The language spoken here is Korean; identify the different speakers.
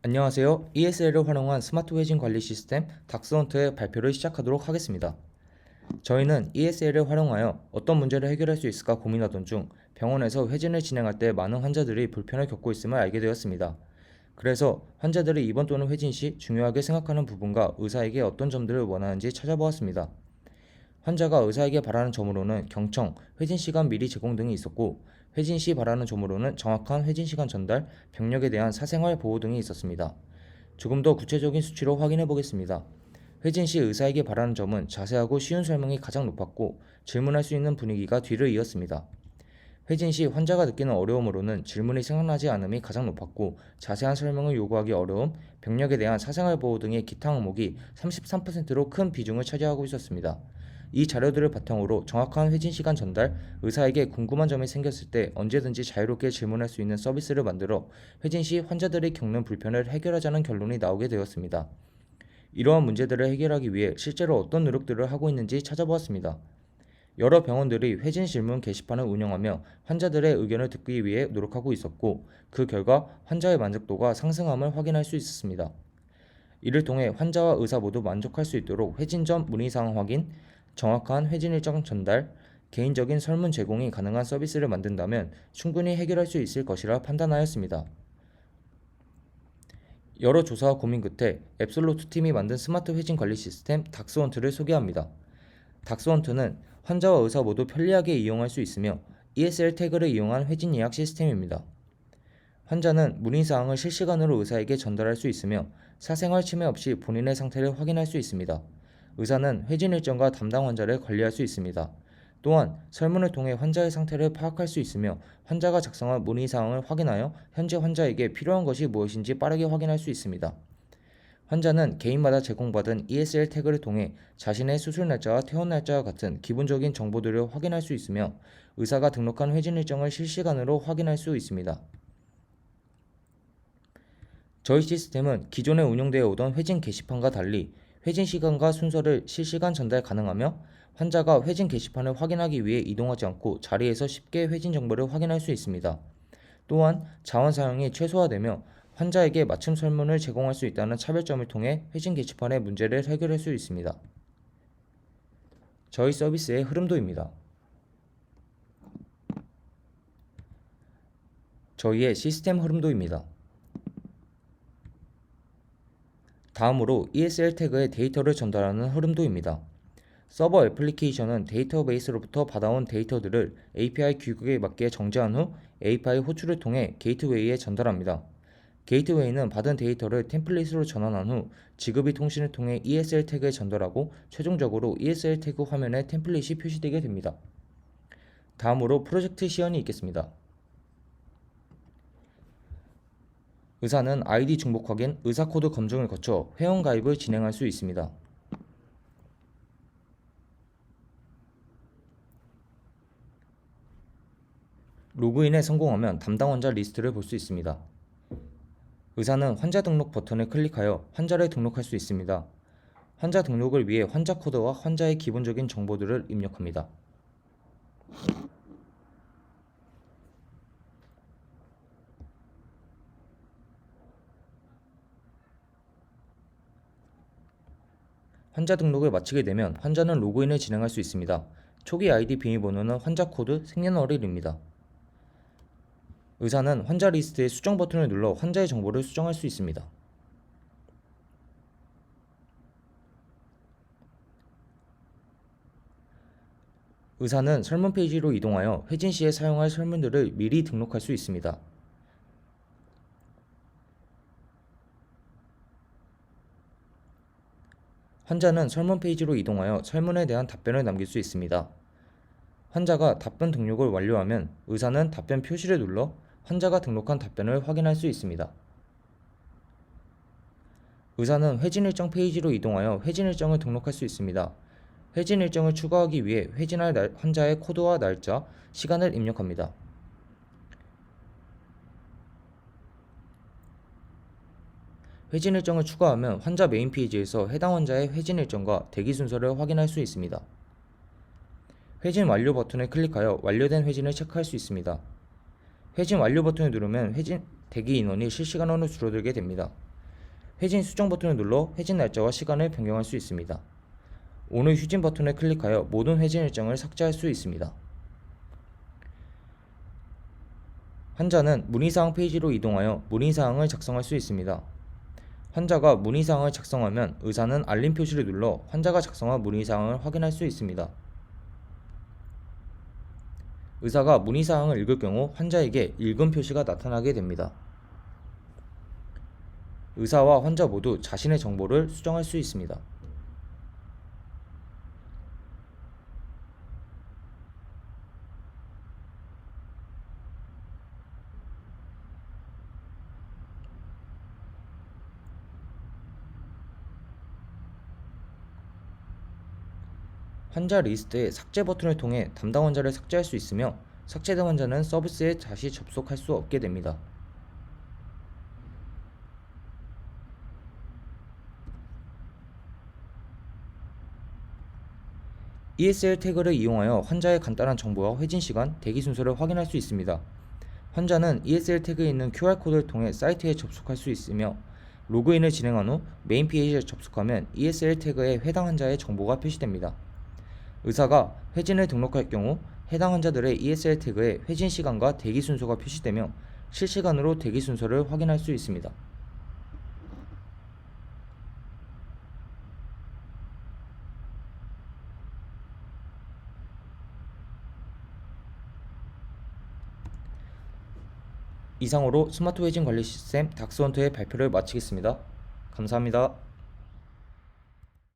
Speaker 1: 안녕하세요. ESL을 활용한 스마트 회진 관리 시스템 닥스헌트의 발표를 시작하도록 하겠습니다. 저희는 ESL을 활용하여 어떤 문제를 해결할 수 있을까 고민하던 중 병원에서 회진을 진행할 때 많은 환자들이 불편을 겪고 있음을 알게 되었습니다. 그래서 환자들이 입원 또는 회진 시 중요하게 생각하는 부분과 의사에게 어떤 점들을 원하는지 찾아보았습니다. 환자가 의사에게 바라는 점으로는 경청, 회진 시간 미리 제공 등이 있었고, 회진 시 바라는 점으로는 정확한 회진 시간 전달, 병력에 대한 사생활 보호 등이 있었습니다. 조금 더 구체적인 수치로 확인해 보겠습니다. 회진 시 의사에게 바라는 점은 자세하고 쉬운 설명이 가장 높았고, 질문할 수 있는 분위기가 뒤를 이었습니다. 회진 시 환자가 느끼는 어려움으로는 질문이 생각나지 않음이 가장 높았고, 자세한 설명을 요구하기 어려움, 병력에 대한 사생활 보호 등의 기타 항목이 33%로 큰 비중을 차지하고 있었습니다. 이 자료들을 바탕으로 정확한 회진 시간 전달, 의사에게 궁금한 점이 생겼을 때 언제든지 자유롭게 질문할 수 있는 서비스를 만들어 회진 시 환자들이 겪는 불편을 해결하자는 결론이 나오게 되었습니다. 이러한 문제들을 해결하기 위해 실제로 어떤 노력들을 하고 있는지 찾아보았습니다. 여러 병원들이 회진 질문 게시판을 운영하며 환자들의 의견을 듣기 위해 노력하고 있었고, 그 결과 환자의 만족도가 상승함을 확인할 수 있었습니다. 이를 통해 환자와 의사 모두 만족할 수 있도록 회진 전 문의사항 확인, 정확한 회진 일정 전달, 개인적인 설문 제공이 가능한 서비스를 만든다면 충분히 해결할 수 있을 것이라 판단하였습니다. 여러 조사와 고민 끝에 앱솔루트 팀이 만든 스마트 회진 관리 시스템 닥스헌트를 소개합니다. 닥스헌트는 환자와 의사 모두 편리하게 이용할 수 있으며 ESL 태그를 이용한 회진 예약 시스템입니다. 환자는 문의사항을 실시간으로 의사에게 전달할 수 있으며 사생활 침해 없이 본인의 상태를 확인할 수 있습니다. 의사는 회진 일정과 담당 환자를 관리할 수 있습니다. 또한 설문을 통해 환자의 상태를 파악할 수 있으며 환자가 작성한 문의사항을 확인하여 현재 환자에게 필요한 것이 무엇인지 빠르게 확인할 수 있습니다. 환자는 개인마다 제공받은 ESL 태그를 통해 자신의 수술 날짜와 퇴원 날짜와 같은 기본적인 정보들을 확인할 수 있으며 의사가 등록한 회진 일정을 실시간으로 확인할 수 있습니다. 저희 시스템은 기존에 운영되어 오던 회진 게시판과 달리 회진 시간과 순서를 실시간 전달 가능하며 환자가 회진 게시판을 확인하기 위해 이동하지 않고 자리에서 쉽게 회진 정보를 확인할 수 있습니다. 또한 자원 사용이 최소화되며 환자에게 맞춤 설문을 제공할 수 있다는 차별점을 통해 회진 게시판의 문제를 해결할 수 있습니다. 저희 서비스의 흐름도입니다. 저희의 시스템 흐름도입니다. 다음으로 ESL 태그의 데이터를 전달하는 흐름도입니다. 서버 애플리케이션은 데이터베이스로부터 받아온 데이터들을 API 규격에 맞게 정제한 후 API 호출을 통해 게이트웨이에 전달합니다. 게이트웨이는 받은 데이터를 템플릿으로 전환한 후 지급이 통신을 통해 ESL 태그에 전달하고 최종적으로 ESL 태그 화면에 템플릿이 표시되게 됩니다. 다음으로 프로젝트 시연이 있겠습니다. 의사는 아이디 중복 확인, 의사 코드 검증을 거쳐 회원 가입을 진행할 수 있습니다. 로그인에 성공하면 담당 환자 리스트를 볼 수 있습니다. 의사는 환자 등록 버튼을 클릭하여 환자를 등록할 수 있습니다. 환자 등록을 위해 환자 코드와 환자의 기본적인 정보들을 입력합니다. 환자 등록을 마치게 되면 환자는 로그인을 진행할 수 있습니다. 초기 아이디 비밀번호는 환자 코드, 생년월일입니다. 의사는 환자 리스트의 수정 버튼을 눌러 환자의 정보를 수정할 수 있습니다. 의사는 설문 페이지로 이동하여 회진 시에 사용할 설문들을 미리 등록할 수 있습니다. 환자는 설문 페이지로 이동하여 설문에 대한 답변을 남길 수 있습니다. 환자가 답변 등록을 완료하면 의사는 답변 표시를 눌러 환자가 등록한 답변을 확인할 수 있습니다. 의사는 회진 일정 페이지로 이동하여 회진 일정을 등록할 수 있습니다. 회진 일정을 추가하기 위해 회진할 환자의 코드와 날짜, 시간을 입력합니다. 회진 일정을 추가하면 환자 메인 페이지에서 해당 환자의 회진 일정과 대기 순서를 확인할 수 있습니다. 회진 완료 버튼을 클릭하여 완료된 회진을 체크할 수 있습니다. 회진 완료 버튼을 누르면 회진 대기 인원이 실시간으로 줄어들게 됩니다. 회진 수정 버튼을 눌러 회진 날짜와 시간을 변경할 수 있습니다. 오늘 휴진 버튼을 클릭하여 모든 회진 일정을 삭제할 수 있습니다. 환자는 문의사항 페이지로 이동하여 문의사항을 작성할 수 있습니다. 환자가 문의사항을 작성하면 의사는 알림 표시를 눌러 환자가 작성한 문의사항을 확인할 수 있습니다. 의사가 문의사항을 읽을 경우 환자에게 읽음 표시가 나타나게 됩니다. 의사와 환자 모두 자신의 정보를 수정할 수 있습니다. 환자 리스트의 삭제 버튼을 통해 담당 환자를 삭제할 수 있으며 삭제된 환자는 서비스에 다시 접속할 수 없게 됩니다. ESL 태그를 이용하여 환자의 간단한 정보와 회진 시간, 대기 순서를 확인할 수 있습니다. 환자는 ESL 태그에 있는 QR코드를 통해 사이트에 접속할 수 있으며 로그인을 진행한 후 메인 페이지에 접속하면 ESL 태그에 해당 환자의 정보가 표시됩니다. 의사가 회진을 등록할 경우 해당 환자들의 ESL 태그에 회진 시간과 대기 순서가 표시되며 실시간으로 대기 순서를 확인할 수 있습니다. 이상으로 스마트 회진 관리 시스템 닥스헌트의 발표를 마치겠습니다. 감사합니다.